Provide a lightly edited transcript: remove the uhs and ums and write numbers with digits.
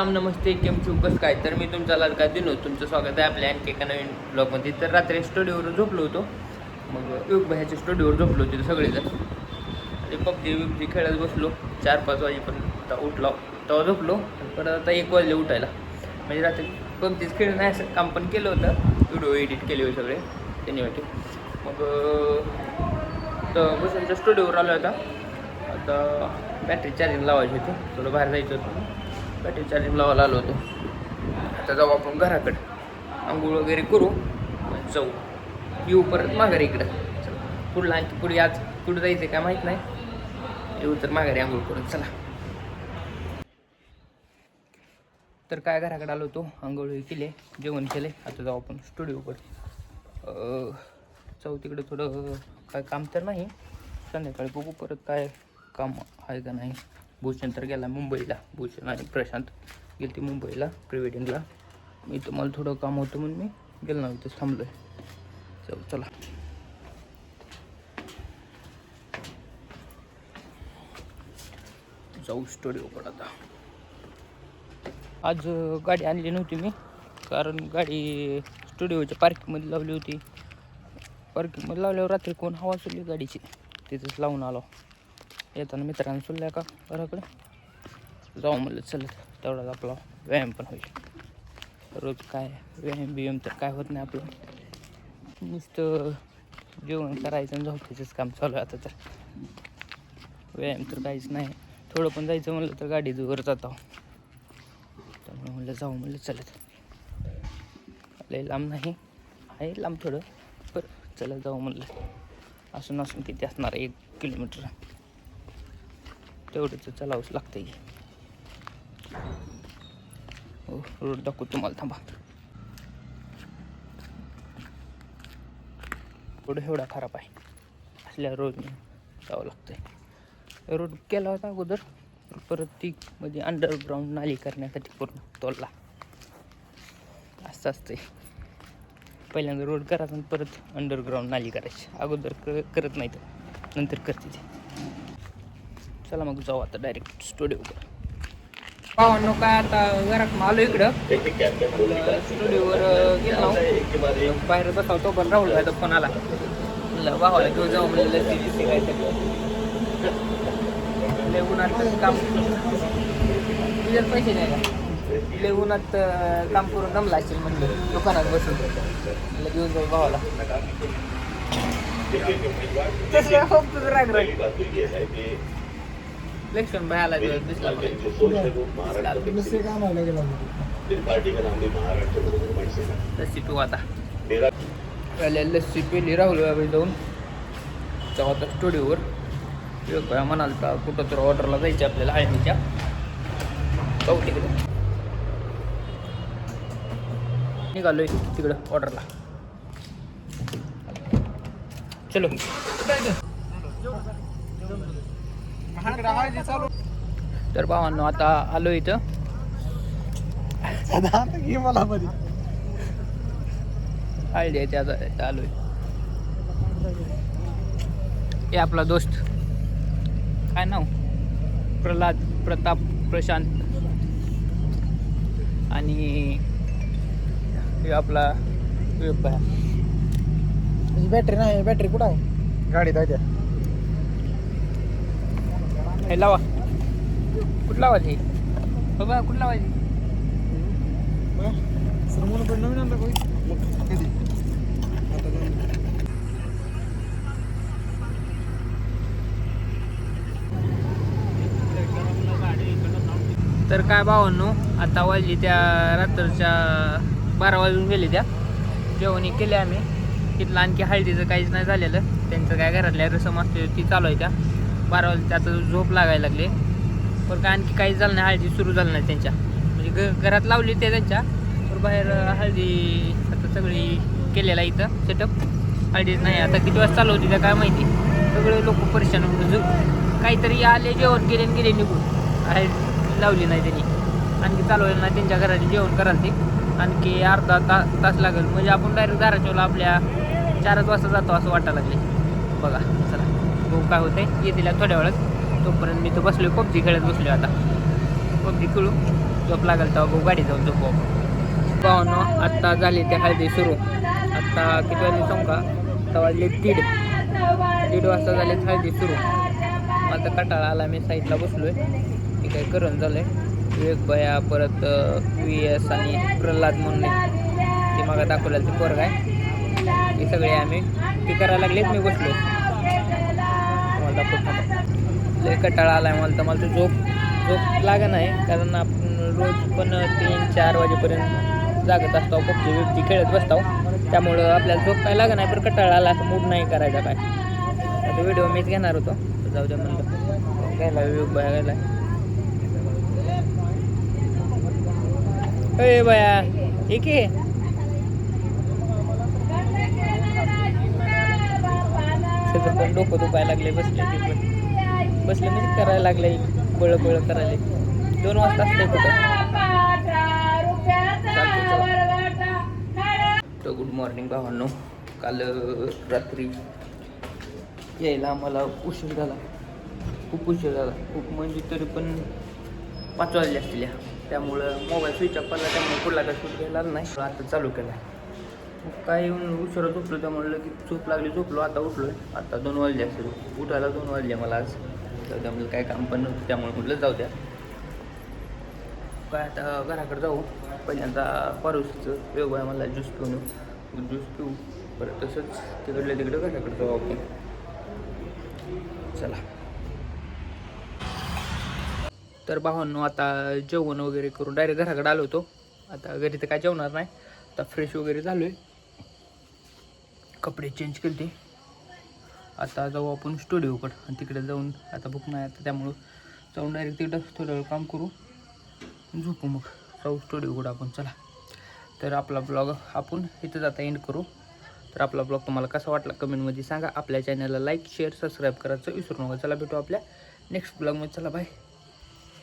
नमस्ते केमचू कसं काय तर मी तुमचा लाडका दिनो तुमचं स्वागत आहे आपल्या आणखी एका नवीन ब्लॉगमध्ये. तर रात्री स्टुडिओवर झोपलो होतो. मग युग भाईच्या स्टुडिओवर झोपलो होतो सगळेजण आणि पबजी खेळत बसलो 4-5 वाजेपर्यंत. उठलो तेव्हा झोपलो. परत आता 1 वाजले उठायला. म्हणजे रात्री पबजीच खेळ नाही असं काम पण केलं होतं. व्हिडिओ एडिट केले होते सगळे त्यांनी वाटे. मग तर बसूनच्या स्टुडिओवर आलो होता. आता बॅटरी चार्जिंग लावायची होती. थोडं बाहेर जायचं होतं. बॅटरी चार्जिंग लावायला आलो होतो. आता जाऊ आपण घराकडे. आंघोळ वगैरे करू जाऊ येऊ परत माघारी इकडं. पुढला आणखी पुढे आज कुठं जायचं काय माहीत नाही. येऊ तर माघारी आंघोळ करून चला. तर काय घराकडे आलो होतो. आंघोळ केले जेवण केले. आता जाऊ आपण स्टुडिओवर. जाऊ तिकडे थोडं काय काम तर नाही. संध्याकाळी बघू परत काय काम आहे का नाही. भूषण तर गेला मुंबईला. भूषण आणि प्रशांत गेले ते मुंबईला प्री-वेडिंगला. मी तुम्हाला थोडं काम होतं म्हणून मी गेलो नव्हतं थांबलो आहे. चला जाऊ स्टुडिओकडे. आता आज गाडी आणली नव्हती मी कारण गाडी स्टुडिओच्या पार्किंगमध्ये लावली होती. पार्किंगमध्ये लावल्यावर रात्री कोण हवा सुटली गाडीची तिथंच लावून आलो. येताना मित्रांनी सुटल्या का घराकडे जाऊ म्हणलं चलत तेवढाच आपला व्यायाम पण होईल. रोज काय व्यायाम तर काय होत नाही आपलं. नुसतं जेवण करायचं आणि झोपायचंच काम चालू आहे आता. तर व्यायाम तर काहीच नाही. थोडं पण जायचं म्हणलं तर गाडी वर जातो. त्यामुळे म्हणलं जाऊ म्हणलं चलत. लय लांब नाही आहे लांब थोडं पण चला जाऊ म्हणलं. असून किती असणार 1 किलोमीटर तेवढंच चालावंच लागतं. हो रोड दाखवू तुम्हाला थांबा. रोड एवढा खराब आहे असल्या रोडने जावं लागतंय. रोड केला होता अगोदर परत ती म्हणजे अंडरग्राऊंड नाली करण्यासाठी करून तोडला. असं असतंय. पहिल्यांदा रोड करायचा आणि परत अंडरग्राऊंड नाली करायची. अगोदर करत नाही तर नंतर करते ते. चला मग जाऊ आता डायरेक्ट स्टुडिओवर. पावांनो काय आता घरात आलो इकडं. स्टुडिओवर गेलो बाहेर बसावतो पण राहुल व्हायचा फोन आला. म्हणलं वाहवाला घेऊन जाऊ म्हणलं लय उन्हात काम पैसे नाही का लय उन्हात काम करून दमला असेल म्हणलं दुकानात बसून म्हणलं घेऊन जाऊ भावाला. लक्ष्मण भाई आला दिसला लस्सी पिऊ आता. लस्सी पिली राहुल जाऊन जाऊ आता स्टुडिओवर. म्हणाल का कुठं तर ऑर्डरला जायचं आपल्याला हळदीच्या. जाऊ तिकडे निघालोय तिकडं ऑर्डरला. चलो तर भावांनो आता आलो इथं. हळदी आहे त्याचा आलोय. हे आपला दोस्त काय नाव प्रल्हाद प्रताप प्रशांत आणि हे आपला बॅटरी नाही. बॅटरी कुठं आहे गाडीत आहे त्या. हे लावा कुठं लावायची बाबा कुठं लावायची. सर म्हणून पण नवीन आणला कधी तर काय भावांनो आता वाजली त्या रात्रीच्या 12 वाजून गेले. त्या जेवणी केले आम्ही. तिथलं आणखी हळदीचं काहीच नाही झालेलं. त्यांचं काय घरातल्या रसम असते ती चालू आहे. त्या 12 वाजता आता झोप लागायला लागले. पण काय आणखी काहीच झालं नाही. हळदी सुरू झालं नाही त्यांच्या म्हणजे घरात लावली ते त्यांच्या तर बाहेर हळदी आता सगळी केलेला इथं सेटअप. हळदीच नाही आता किती वाजता चालू होती त्या काय माहिती. सगळे लोक परेशान काहीतरी आले जेवण केले गेले निघून. हळदी लावली नाही त्यांनी आणखी चालवलं नाही. त्यांच्या घरात जेवण कराल ते आणखी अर्धा तास लागेल. म्हणजे आपण डायरेक्ट धाराशिवला आपल्या 4 वाजता जातो असं वाटायला लागले बघा. चला बघू काय होतंय. येतील थोड्या वेळात. तोपर्यंत मी तर बसलो पबजी खेळत बसलो. आता पबजी खेळू झोप लागेल तेव्हा बघू गाडी जाऊन झोपू आपण. पाहुणं आत्ता झाली ते हळदी सुरू. आत्ता किती वाजले सांगू का? आता वाजले 1:30 वाजता झाले हळदी सुरू. माझा कटाळा आला, मी साईडला बसलोय. मी काय करून झालंय. विवेक भैया परत VS आणि प्रल्हाद म्हणून ते मग दाखवलेलं ते पोरग आहे. हे सगळे आम्ही ते करायला लागलेत. मी बसलो मला दाखवतो. लय कटाळा आला आहे मला तर. मला तर झोप लागा नाही, कारण आपण रोज पण 3-4 वाजेपर्यंत जागत असतो, पबजी खेळत बसतो. त्यामुळं आपल्याला झोप काय लागा नाही, पण कटाळा आला असं मूड नाही करायचा काय. आता व्हिडिओ मीच घेणार होतो, जाऊ द्या म्हणलं. घ्यायला विवेक भैया घ्यायला. अरे भैया एक आहे. त्याचं पण डोकं दुखायला लागले. बसले म्हणजे करायला लागले, बळ करायला. 2 वाजता असते कुठं. तर गुड मॉर्निंग भावांनो. काल रात्री यायला आम्हाला उशीर झाला, खूप उशीर झाला. खूप म्हणजे तरी पण 5 वाजले असतील. त्यामुळं मोबाईल स्विच ऑफ पडला, त्यामुळे पुढला काय शूट घ्यायला नाही. आता चालू केला. मग काय येऊन उशिरा झोपलो, त्यामुळे की झोप लागली, झोपलो. आता उठलो आहे. आता 2 वाजले असेल. उठायला 2 वाजले मला आज. त्यामुळे काय काम पण नव्हतं, त्यामुळे म्हटलं जाऊ द्या. काय आता घराकडे जाऊ. पहिल्यांदा पारुसचं वेगळं आहे, मला ज्यूस पिऊन येऊ. ज्यूस पिऊ, परत तसंच तिकडल्या तिकडे घराकडे जाऊ आपण. चला. तर भावांनो आता जेवण वगैरे करून डायरेक्ट घराकडे आलो होतो. आता घरी तर काय जेवणार नाही. आता फ्रेश वगैरे झालो आहे, कपडे चेंज केले. आता जाऊ आपण स्टुडिओकडं आणि तिकडे जाऊन आता भूक नाही आता, त्यामुळं जाऊन डायरेक्ट तिकडं थोडं वेळ काम करू, झोपू. मग जाऊ स्टुडिओकडं आपण. चला. तर आपला ब्लॉग आपण इथं जाता एंड करू. तर आपला ब्लॉग तुम्हाला कसा वाटला कमेंटमध्ये सांगा. आपल्या चॅनलला लाईक शेअर सबस्क्राईब करायचं विसरू नका. चला भेटू आपल्या नेक्स्ट ब्लॉगमध्ये. चला बाय.